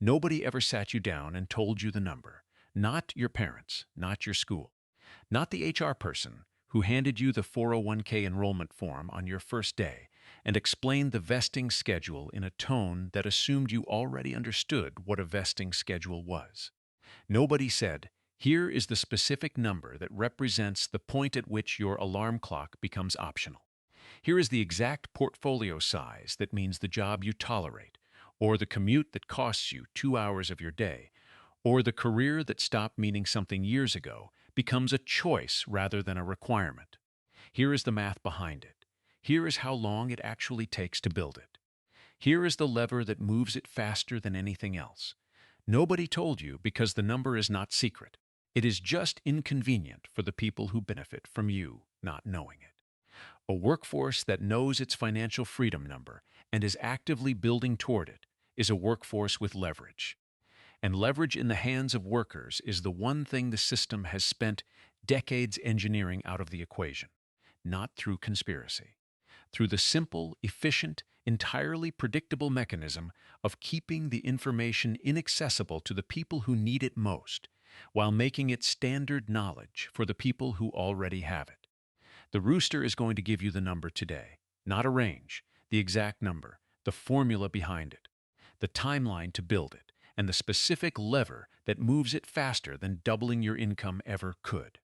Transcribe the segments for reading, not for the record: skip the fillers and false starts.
Nobody ever sat you down and told you the number. Not your parents, not your school, not the HR person who handed you the 401k enrollment form on your first day and explained the vesting schedule in a tone that assumed you already understood what a vesting schedule was. Nobody said, "Here is the specific number that represents the point at which your alarm clock becomes optional. Here is the exact portfolio size that means the job you tolerate, or the commute that costs you 2 hours of your day, or the career that stopped meaning something years ago becomes a choice rather than a requirement. Here is the math behind it. Here is how long it actually takes to build it. Here is the lever that moves it faster than anything else." Nobody told you because the number is not secret. It is just inconvenient for the people who benefit from you not knowing it. A workforce that knows its financial freedom number and is actively building toward it is a workforce with leverage. And leverage in the hands of workers is the one thing the system has spent decades engineering out of the equation, not through conspiracy, through the simple, efficient, entirely predictable mechanism of keeping the information inaccessible to the people who need it most, while making it standard knowledge for the people who already have it. The Rooster is going to give you the number today, not a range, the exact number, the formula behind it, the timeline to build it, and the specific lever that moves it faster than doubling your income ever could.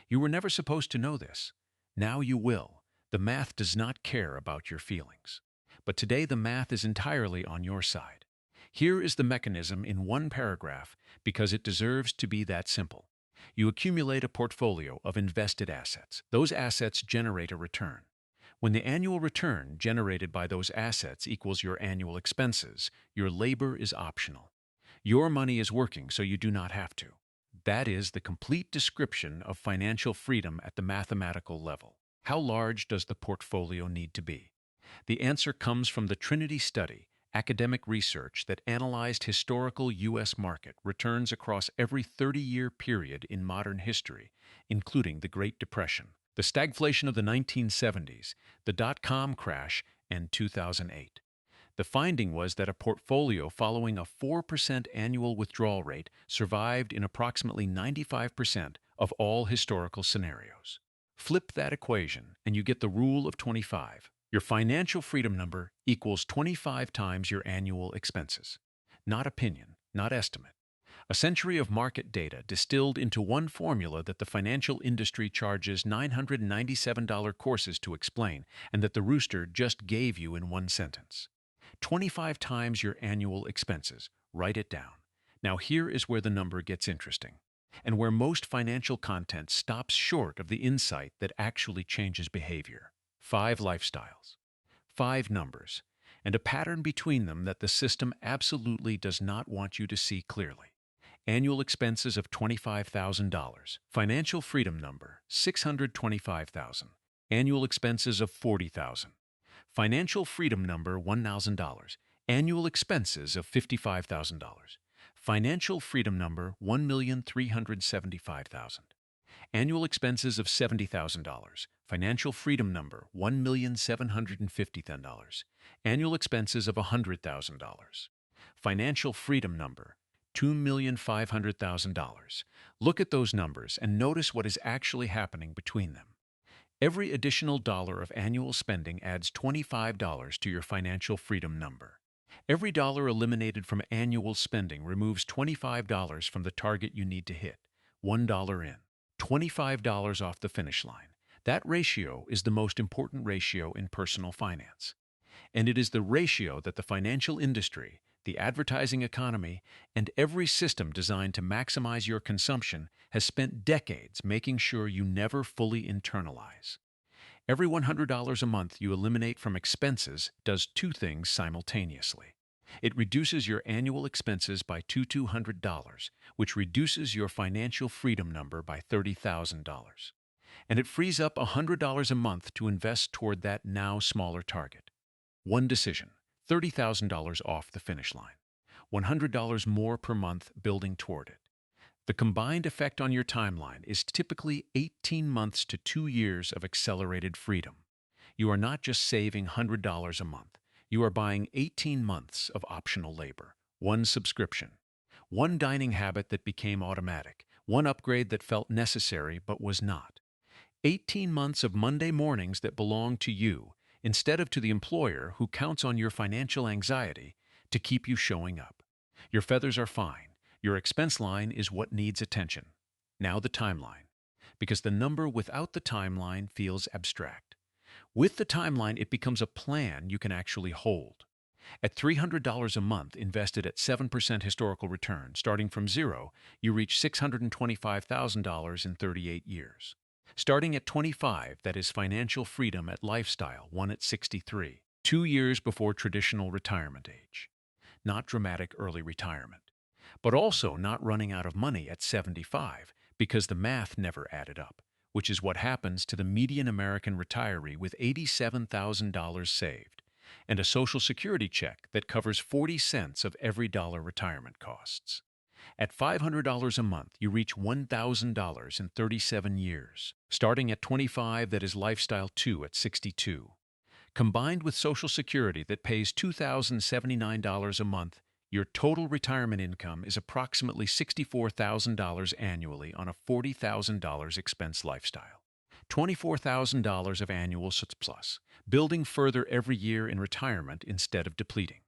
You were never supposed to know this. Now you will. The math does not care about your feelings. But today the math is entirely on your side. Here is the mechanism in one paragraph because it deserves to be that simple. You accumulate a portfolio of invested assets. Those assets generate a return. When the annual return generated by those assets equals your annual expenses, your labor is optional. Your money is working so you do not have to. That is the complete description of financial freedom at the mathematical level. How large does the portfolio need to be? The answer comes from the Trinity study, academic research that analyzed historical U.S. market returns across every 30-year period in modern history, including the Great Depression, the stagflation of the 1970s, the dot-com crash, and 2008. The finding was that a portfolio following a 4% annual withdrawal rate survived in approximately 95% of all historical scenarios. Flip that equation, and you get the rule of 25. Your financial freedom number equals 25 times your annual expenses. Not opinion, not estimate. A century of market data distilled into one formula that the financial industry charges $997 courses to explain, and that the Rooster just gave you in one sentence. 25 times your annual expenses. Write it down. Now here is where the number gets interesting, and where most financial content stops short of the insight that actually changes behavior. 5 lifestyles, 5 numbers, and a pattern between them that the system absolutely does not want you to see clearly. Annual expenses of $25,000. Financial freedom number, $625,000. Annual expenses of $40,000. Financial freedom number, $1,000. Annual expenses of $55,000. Financial freedom number, $1,375,000. Annual expenses of $70,000. Financial freedom number, $1,750,000. Annual expenses of $100,000. Financial freedom number, $2,500,000. Look at those numbers and notice what is actually happening between them. Every additional dollar of annual spending adds $25 to your financial freedom number. Every dollar eliminated from annual spending removes $25 from the target you need to hit. $1 in, $25 off the finish line. That ratio is the most important ratio in personal finance. And it is the ratio that the financial industry, the advertising economy, and every system designed to maximize your consumption has spent decades making sure you never fully internalize. Every $100 a month you eliminate from expenses does 2 things simultaneously. It reduces your annual expenses by $200, which reduces your financial freedom number by $30,000. And it frees up $100 a month to invest toward that now smaller target. One decision, $30,000 off the finish line. $100 more per month building toward it. The combined effect on your timeline is typically 18 months to 2 years of accelerated freedom. You are not just saving $100 a month. You are buying 18 months of optional labor, one subscription, one dining habit that became automatic, one upgrade that felt necessary but was not. 18 months of Monday mornings that belong to you instead of to the employer who counts on your financial anxiety to keep you showing up. Your feathers are fine. Your expense line is what needs attention. Now the timeline, because the number without the timeline feels abstract. With the timeline, it becomes a plan you can actually hold. At $300 a month invested at 7% historical return, starting from zero, you reach $625,000 in 38 years. Starting at 25, that is financial freedom at lifestyle, one at 63, 2 years before traditional retirement age. Not dramatic early retirement, but also not running out of money at 75 because the math never added up, which is what happens to the median American retiree with $87,000 saved and a Social Security check that covers 40 cents of every dollar retirement costs. At $500 a month, you reach $1,000 in 37 years. Starting at 25, that is Lifestyle 2 at 62. Combined with Social Security that pays $2,079 a month, your total retirement income is approximately $64,000 annually on a $40,000 expense lifestyle. $24,000 of annual surplus, building further every year in retirement instead of depleting.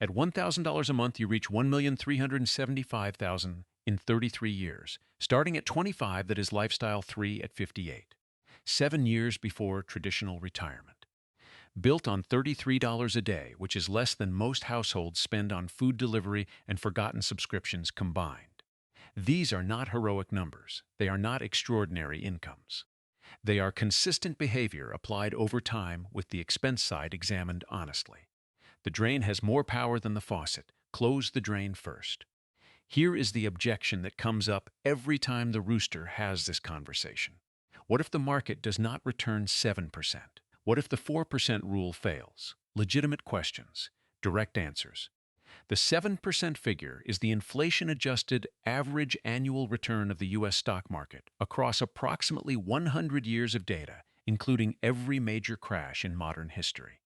At $1,000 a month, you reach $1,375,000 in 33 years, starting at 25, that is Lifestyle 3 at 58. 7 years before traditional retirement. Built on $33 a day, which is less than most households spend on food delivery and forgotten subscriptions combined. These are not heroic numbers. They are not extraordinary incomes. They are consistent behavior applied over time with the expense side examined honestly. The drain has more power than the faucet. Close the drain first. Here is the objection that comes up every time the Rooster has this conversation. What if the market does not return 7%? What if the 4% rule fails? Legitimate questions, direct answers. The 7% figure is the inflation-adjusted average annual return of the U.S. stock market across approximately 100 years of data, including every major crash in modern history.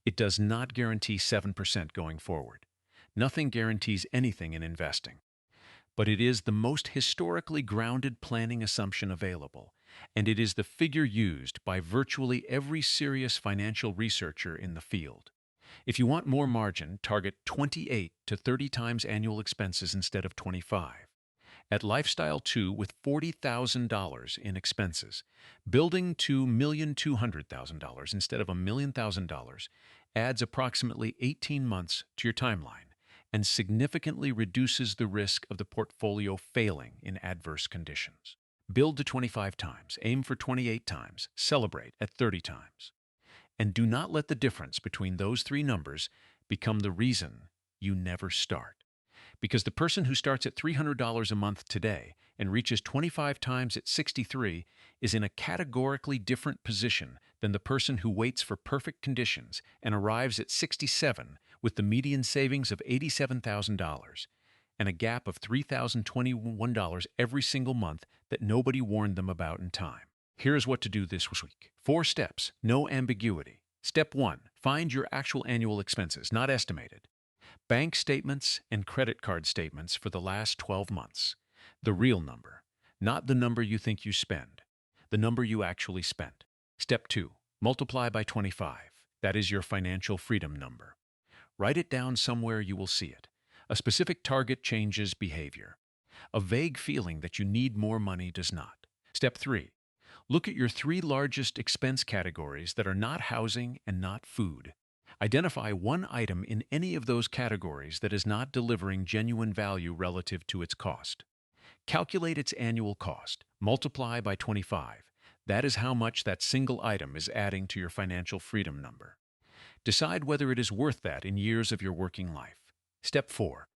It does not guarantee 7% going forward. Nothing guarantees anything in investing. But it is the most historically grounded planning assumption available, and it is the figure used by virtually every serious financial researcher in the field. If you want more margin, target 28 to 30 times annual expenses instead of 25. At Lifestyle 2 with $40,000 in expenses, building to $1,200,000 instead of $1,000,000 adds approximately 18 months to your timeline and significantly reduces the risk of the portfolio failing in adverse conditions. Build to 25 times, aim for 28 times, celebrate at 30 times. And do not let the difference between those three numbers become the reason you never start. Because the person who starts at $300 a month today and reaches 25 times at 63 is in a categorically different position than the person who waits for perfect conditions and arrives at 67 with the median savings of $87,000 and a gap of $3,021 every single month that nobody warned them about in time. Here's what to do this week. 4 steps, no ambiguity. Step 1, find your actual annual expenses, not estimated. Bank statements and credit card statements for the last 12 months. The real number, not the number you think you spend, the number you actually spent. Step 2, multiply by 25. That is your financial freedom number. Write it down somewhere you will see it. A specific target changes behavior. A vague feeling that you need more money does not. Step 3, look at your 3 largest expense categories that are not housing and not food. Identify one item in any of those categories that is not delivering genuine value relative to its cost. Calculate its annual cost. Multiply by 25. That is how much that single item is adding to your financial freedom number. Decide whether it is worth that in years of your working life. Step 4.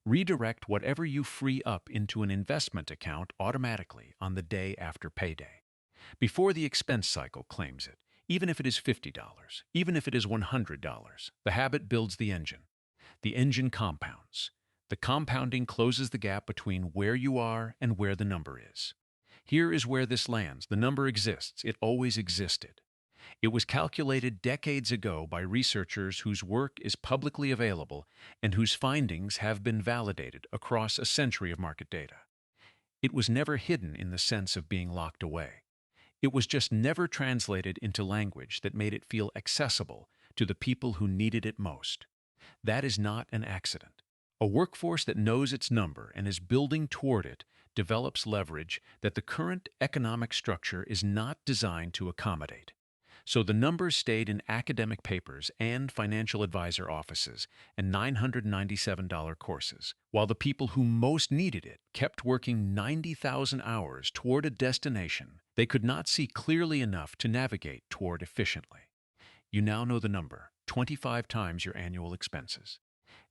Redirect whatever you free up into an investment account automatically on the day after payday, before the expense cycle claims it. Even if it is $50, even if it is $100, the habit builds the engine. The engine compounds. The compounding closes the gap between where you are and where the number is. Here is where this lands. The number exists. It always existed. It was calculated decades ago by researchers whose work is publicly available and whose findings have been validated across a century of market data. It was never hidden in the sense of being locked away. It was just never translated into language that made it feel accessible to the people who needed it most. That is not an accident. A workforce that knows its number and is building toward it develops leverage that the current economic structure is not designed to accommodate. So the numbers stayed in academic papers and financial advisor offices and $997 courses, while the people who most needed it kept working 90,000 hours toward a destination they could not see clearly enough to navigate toward efficiently. You now know the number, 25 times your annual expenses.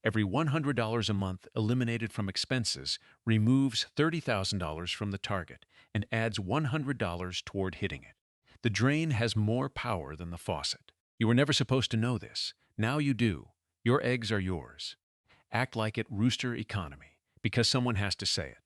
Every $100 a month eliminated from expenses removes $30,000 from the target and adds $100 toward hitting it. The drain has more power than the faucet. You were never supposed to know this. Now you do. Your eggs are yours. Act like it, Rooster economy, because someone has to say it.